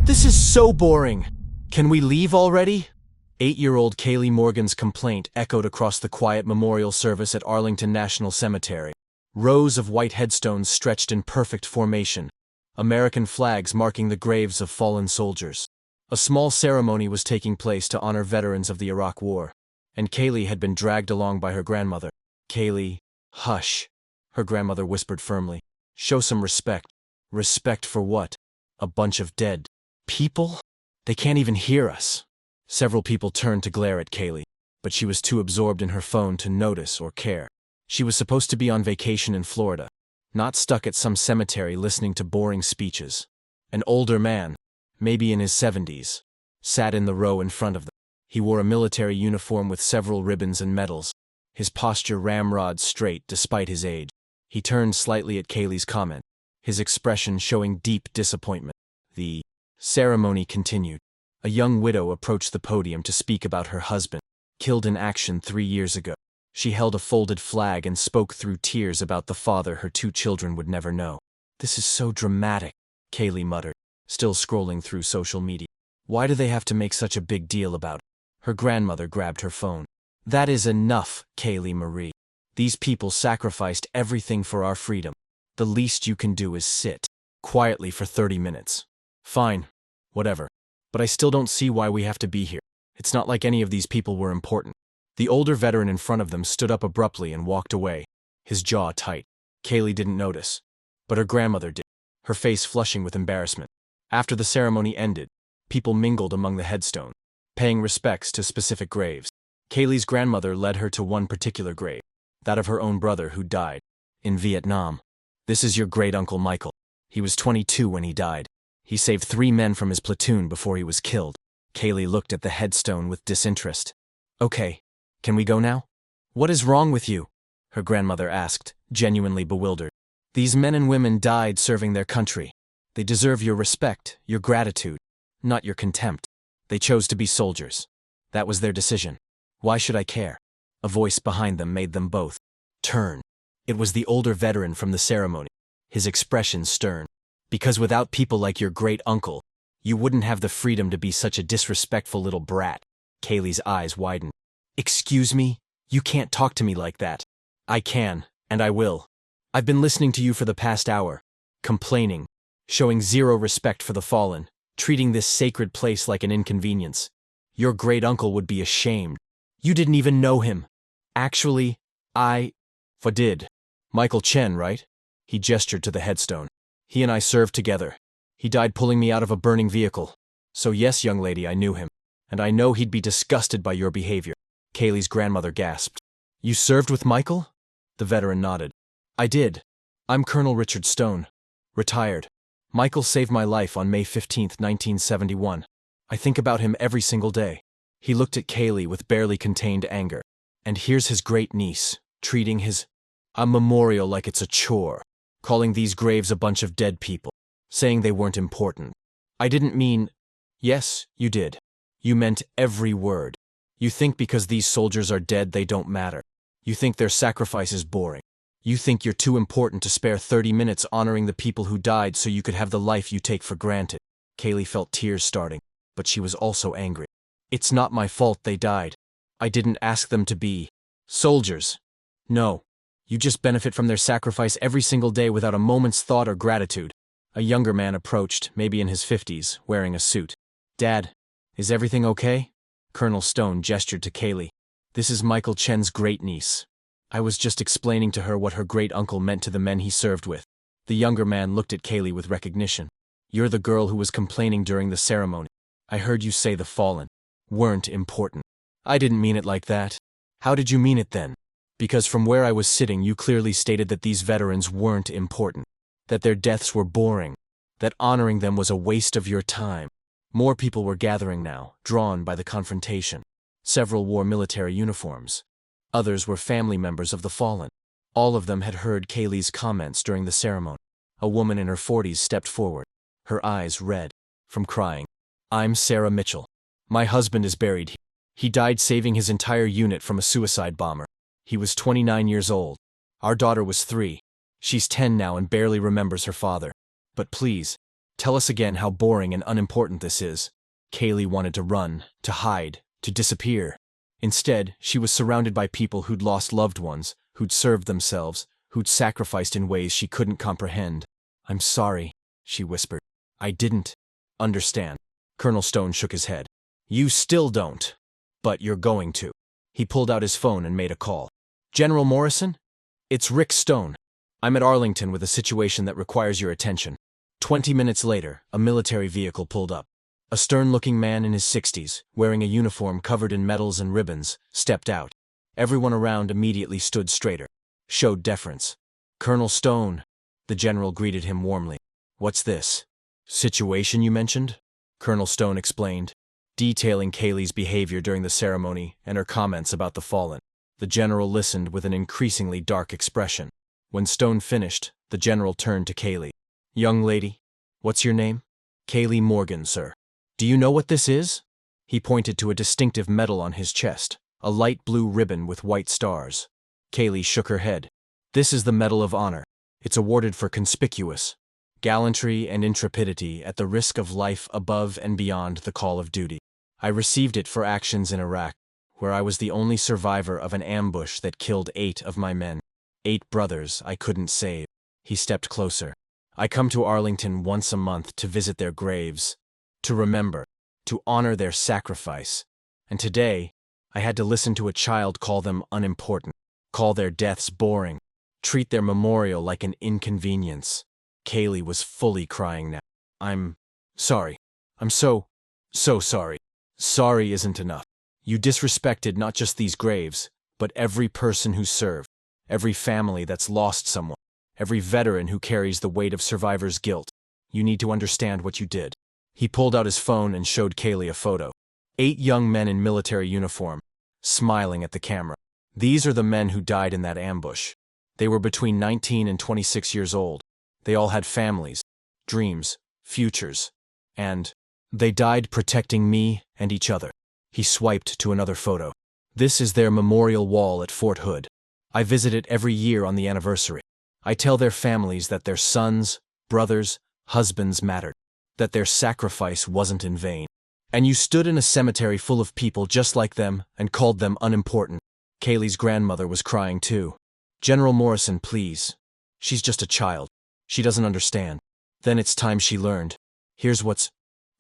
This is so boring. Can we leave already? 8-year-old Kaylee Morgan's complaint echoed across the quiet memorial service at Arlington National Cemetery. Rows of white headstones stretched in perfect formation, American flags marking the graves of fallen soldiers. A small ceremony was taking place to honor veterans of the Iraq War, and Kaylee had been dragged along by her grandmother. "Kaylee, hush," her grandmother whispered firmly. "Show some respect." "Respect for what? A bunch of dead people? They can't even hear us." Several people turned to glare at Kaylee, but she was too absorbed in her phone to notice or care. She was supposed to be on vacation in Florida, not stuck at some cemetery listening to boring speeches. An older man, maybe in his 70s, sat in the row in front of them. He wore a military uniform with several ribbons and medals, his posture ramrod straight despite his age. He turned slightly at Kaylee's comment, his expression showing deep disappointment. The ceremony continued. A young widow approached the podium to speak about her husband, killed in action 3 years ago. She held a folded flag and spoke through tears about the father her 2 children would never know. "This is so dramatic," Kaylee muttered, still scrolling through social media. "Why do they have to make such a big deal about it?" Her grandmother grabbed her phone. "That is enough, Kaylee Marie. These people sacrificed everything for our freedom. The least you can do is sit quietly for 30 minutes. Fine, whatever. But I still don't see why we have to be here. It's not like any of these people were important." The older veteran in front of them stood up abruptly and walked away, his jaw tight. Kaylee didn't notice, but her grandmother did, her face flushing with embarrassment. After the ceremony ended, people mingled among the headstones, paying respects to specific graves. Kaylee's grandmother led her to one particular grave, that of her own brother who died in Vietnam. "This is your great-uncle Michael. He was 22 when he died. He saved 3 men from his platoon before he was killed." Kaylee looked at the headstone with disinterest. "Okay, can we go now?" "What is wrong with you?" her grandmother asked, genuinely bewildered. "These men and women died serving their country. They deserve your respect, your gratitude, not your contempt. They chose to be soldiers. That was their decision. Why should I care?" A voice behind them made them both turn. It was the older veteran from the ceremony, his expression stern. "Because without people like your great-uncle, you wouldn't have the freedom to be such a disrespectful little brat." Kaylee's eyes widened. "Excuse me? You can't talk to me like that." "I can, and I will. I've been listening to you for the past hour, complaining, showing zero respect for the fallen, treating this sacred place like an inconvenience. Your great-uncle would be ashamed. You didn't even know him." "Actually, I did. Michael Chen, right?" He gestured to the headstone. "He and I served together. He died pulling me out of a burning vehicle. So yes, young lady, I knew him. And I know he'd be disgusted by your behavior." Kaylee's grandmother gasped. "You served with Michael?" The veteran nodded. "I did. I'm Colonel Richard Stone. Retired. Michael saved my life on May 15, 1971. I think about him every single day." He looked at Kaylee with barely contained anger. "And here's his great-niece, treating a memorial like it's a chore, calling these graves a bunch of dead people, saying they weren't important. I didn't mean—" "Yes, you did. You meant every word. You think because these soldiers are dead they don't matter. You think their sacrifice is boring. You think you're too important to spare 30 minutes honoring the people who died so you could have the life you take for granted." Kaylee felt tears starting, but she was also angry. "It's not my fault they died. I didn't ask them to be soldiers. No. You just benefit from their sacrifice every single day without a moment's thought or gratitude." A younger man approached, maybe in his 50s, wearing a suit. "Dad, is everything okay?" Colonel Stone gestured to Kaylee. "This is Michael Chen's great-niece. I was just explaining to her what her great-uncle meant to the men he served with." The younger man looked at Kaylee with recognition. "You're the girl who was complaining during the ceremony. I heard you say the fallen weren't important." "I didn't mean it like that." "How did you mean it then?" "Because from where I was sitting you clearly stated that these veterans weren't important, that their deaths were boring, that honoring them was a waste of your time." More people were gathering now, drawn by the confrontation. Several wore military uniforms. Others were family members of the fallen. All of them had heard Kaylee's comments during the ceremony. A woman in her 40s stepped forward, her eyes red from crying. "I'm Sarah Mitchell. My husband is buried here. He died saving his entire unit from a suicide bomber. He was 29 years old. Our daughter was 3. She's 10 now and barely remembers her father. But please, Tell us again how boring and unimportant this is. Kaylee wanted to run, to hide, to disappear. Instead, she was surrounded by people who'd lost loved ones, who'd served themselves, who'd sacrificed in ways she couldn't comprehend. "I'm sorry," she whispered. "I didn't understand." Colonel Stone shook his head. "You still don't. But you're going to." He pulled out his phone and made a call. "General Morrison? It's Rick Stone. I'm at Arlington with a situation that requires your attention." 20 minutes later, a military vehicle pulled up. A stern-looking man in his 60s, wearing a uniform covered in medals and ribbons, stepped out. Everyone around immediately stood straighter, showed deference. "Colonel Stone," the general greeted him warmly. "What's this situation you mentioned?" Colonel Stone explained, detailing Kaylee's behavior during the ceremony and her comments about the fallen. The general listened with an increasingly dark expression. When Stone finished, the general turned to Kaylee. "Young lady, what's your name?" "Kaylee Morgan, sir." "Do you know what this is?" He pointed to a distinctive medal on his chest, a light blue ribbon with white stars. Kaylee shook her head. "This is the Medal of Honor. It's awarded for conspicuous gallantry and intrepidity at the risk of life above and beyond the call of duty. I received it for actions in Iraq, where I was the only survivor of an ambush that killed 8 of my men. 8 brothers I couldn't save." He stepped closer. "I come to Arlington once a month to visit their graves, to remember, to honor their sacrifice. And today, I had to listen to a child call them unimportant, call their deaths boring, treat their memorial like an inconvenience." Kaylee was fully crying now. "I'm sorry. I'm so sorry." "Sorry isn't enough. You disrespected not just these graves, but every person who served, every family that's lost someone, every veteran who carries the weight of survivors' guilt. You need to understand what you did." He pulled out his phone and showed Kaylee a photo. 8 young men in military uniform, smiling at the camera. These are the men who died in that ambush. They were between 19 and 26 years old. They all had families, dreams, futures, and they died protecting me and each other. He swiped to another photo. "This is their memorial wall at Fort Hood. I visit it every year on the anniversary. I tell their families that their sons, brothers, husbands mattered, that their sacrifice wasn't in vain. And you stood in a cemetery full of people just like them and called them unimportant." Kaylee's grandmother was crying too. "General Morrison, please. She's just a child. She doesn't understand." Then it's time she learned. Here's what's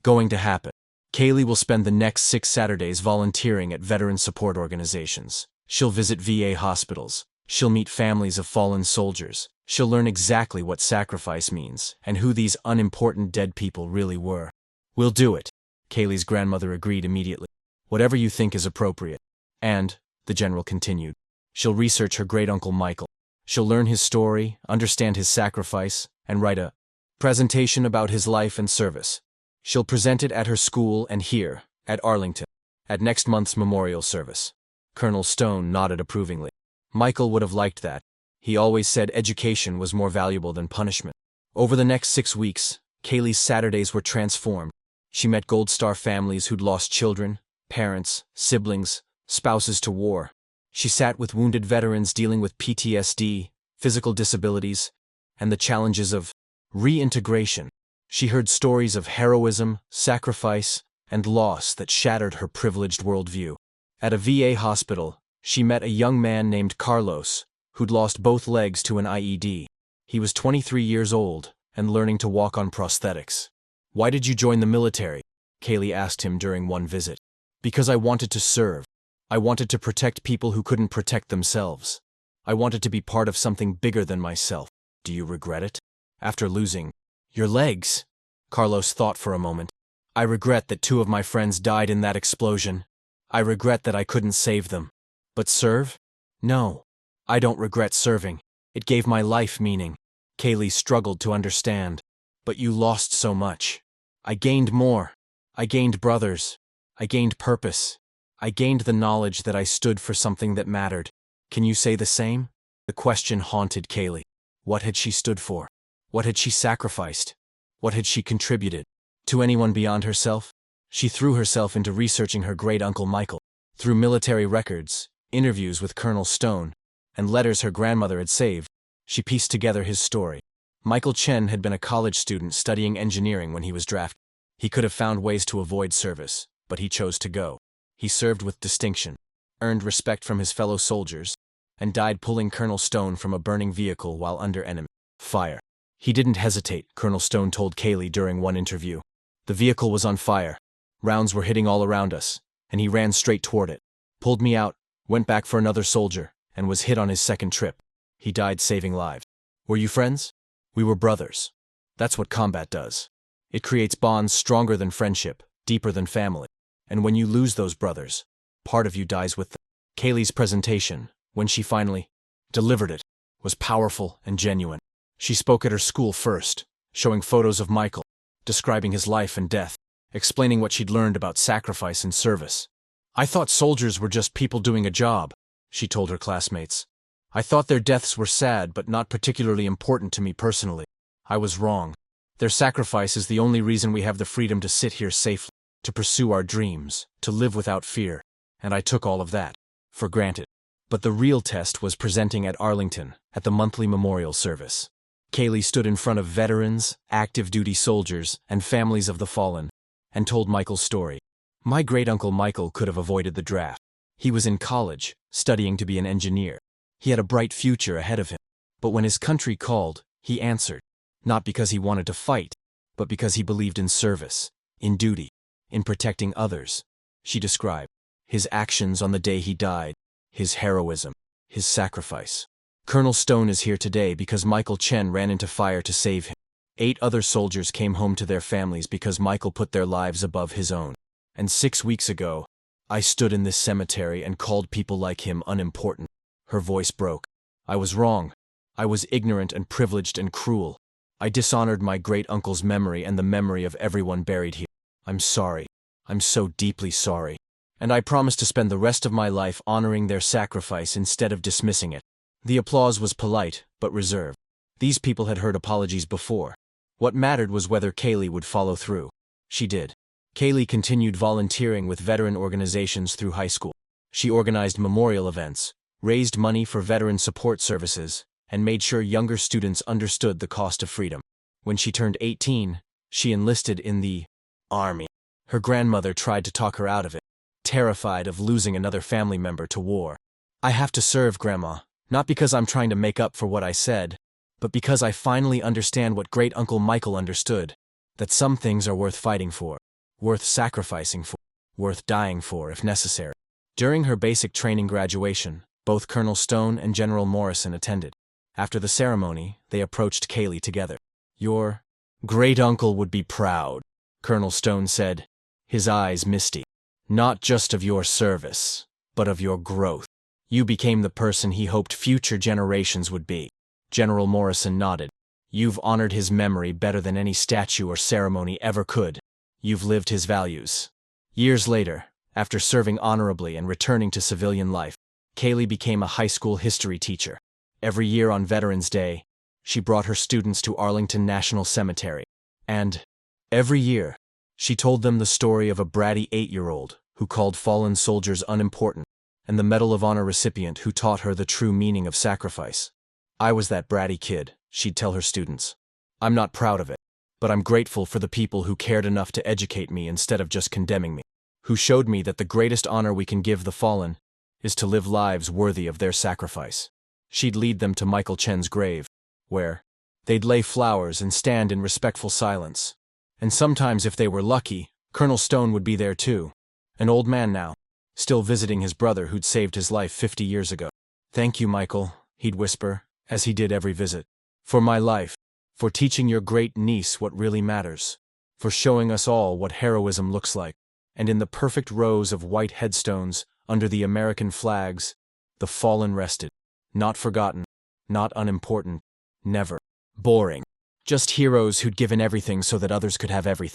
going to happen. Kaylee will spend the next 6 Saturdays volunteering at veteran support organizations. She'll visit VA hospitals. She'll meet families of fallen soldiers. She'll learn exactly what sacrifice means and who these unimportant dead people really were. "We'll do it," Kaylee's grandmother agreed immediately. "Whatever you think is appropriate." And, the general continued, she'll research her great-uncle Michael. She'll learn his story, understand his sacrifice, and write a presentation about his life and service. She'll present it at her school and here, at Arlington, at next month's memorial service. Colonel Stone nodded approvingly. Michael would have liked that. He always said education was more valuable than punishment. Over the next 6 weeks, Kaylee's Saturdays were transformed. She met Gold Star families who'd lost children, parents, siblings, spouses to war. She sat with wounded veterans dealing with PTSD, physical disabilities, and the challenges of reintegration. She heard stories of heroism, sacrifice, and loss that shattered her privileged worldview. At a VA hospital, she met a young man named Carlos, who'd lost both legs to an IED. He was 23 years old and learning to walk on prosthetics. "Why did you join the military?" Kaylee asked him during one visit. "Because I wanted to serve. I wanted to protect people who couldn't protect themselves. I wanted to be part of something bigger than myself." "Do you regret it?" "After losing your legs?" Carlos thought for a moment. "I regret that 2 of my friends died in that explosion. I regret that I couldn't save them. But serve? No. I don't regret serving. It gave my life meaning." Kaylee struggled to understand. "But you lost so much." "I gained more. I gained brothers. I gained purpose. I gained the knowledge that I stood for something that mattered. Can you say the same?" The question haunted Kaylee. What had she stood for? What had she sacrificed? What had she contributed? To anyone beyond herself? She threw herself into researching her great-uncle Michael. Through military records, interviews with Colonel Stone, and letters her grandmother had saved, she pieced together his story. Michael Chen had been a college student studying engineering when he was drafted. He could have found ways to avoid service, but he chose to go. He served with distinction, earned respect from his fellow soldiers, and died pulling Colonel Stone from a burning vehicle while under enemy fire. He didn't hesitate, Colonel Stone told Kaylee during one interview. The vehicle was on fire. Rounds were hitting all around us, and he ran straight toward it, pulled me out, went back for another soldier, and was hit on his second trip. He died saving lives. Were you friends? We were brothers. That's what combat does. It creates bonds stronger than friendship, deeper than family. And when you lose those brothers, part of you dies with them. Kaylee's presentation, when she finally delivered it, was powerful and genuine. She spoke at her school first, showing photos of Michael, describing his life and death, explaining what she'd learned about sacrifice and service. I thought soldiers were just people doing a job, she told her classmates. I thought their deaths were sad but not particularly important to me personally. I was wrong. Their sacrifice is the only reason we have the freedom to sit here safely, to pursue our dreams, to live without fear, and I took all of that for granted. But the real test was presenting at Arlington, at the monthly memorial service. Kaylee stood in front of veterans, active duty soldiers, and families of the fallen, and told Michael's story. My great-uncle Michael could have avoided the draft. He was in college, studying to be an engineer. He had a bright future ahead of him. But when his country called, he answered, not because he wanted to fight, but because he believed in service, in duty, in protecting others. She described his actions on the day he died, his heroism, his sacrifice. Colonel Stone is here today because Michael Chen ran into fire to save him. 8 other soldiers came home to their families because Michael put their lives above his own. And 6 weeks ago, I stood in this cemetery and called people like him unimportant. Her voice broke. I was wrong. I was ignorant and privileged and cruel. I dishonored my great-uncle's memory and the memory of everyone buried here. I'm sorry. I'm so deeply sorry. And I promise to spend the rest of my life honoring their sacrifice instead of dismissing it. The applause was polite, but reserved. These people had heard apologies before. What mattered was whether Kaylee would follow through. She did. Kaylee continued volunteering with veteran organizations through high school. She organized memorial events, raised money for veteran support services, and made sure younger students understood the cost of freedom. When she turned 18, she enlisted in the Army. Her grandmother tried to talk her out of it, terrified of losing another family member to war. I have to serve, Grandma, not because I'm trying to make up for what I said, but because I finally understand what Great-Uncle Michael understood, that some things are worth fighting for, worth sacrificing for, worth dying for if necessary. During her basic training graduation, both Colonel Stone and General Morrison attended. After the ceremony, they approached Kaylee together. Your great-uncle would be proud, Colonel Stone said, his eyes misty. Not just of your service, but of your growth. You became the person he hoped future generations would be. General Morrison nodded. You've honored his memory better than any statue or ceremony ever could. You've lived his values. Years later, after serving honorably and returning to civilian life, Kaylee became a high school history teacher. Every year on Veterans Day, she brought her students to Arlington National Cemetery. And every year, she told them the story of a bratty 8-year-old who called fallen soldiers unimportant, and the Medal of Honor recipient who taught her the true meaning of sacrifice. I was that bratty kid, she'd tell her students. I'm not proud of it, but I'm grateful for the people who cared enough to educate me instead of just condemning me, who showed me that the greatest honor we can give the fallen is to live lives worthy of their sacrifice. She'd lead them to Michael Chen's grave, where they'd lay flowers and stand in respectful silence. And sometimes, if they were lucky, Colonel Stone would be there too, an old man now, still visiting his brother who'd saved his life 50 years ago. Thank you, Michael, he'd whisper, as he did every visit, for my life, for teaching your great niece what really matters, for showing us all what heroism looks like. And in the perfect rows of white headstones under the American flags, the fallen rested. Not forgotten, not unimportant, never boring. Just heroes who'd given everything so that others could have everything.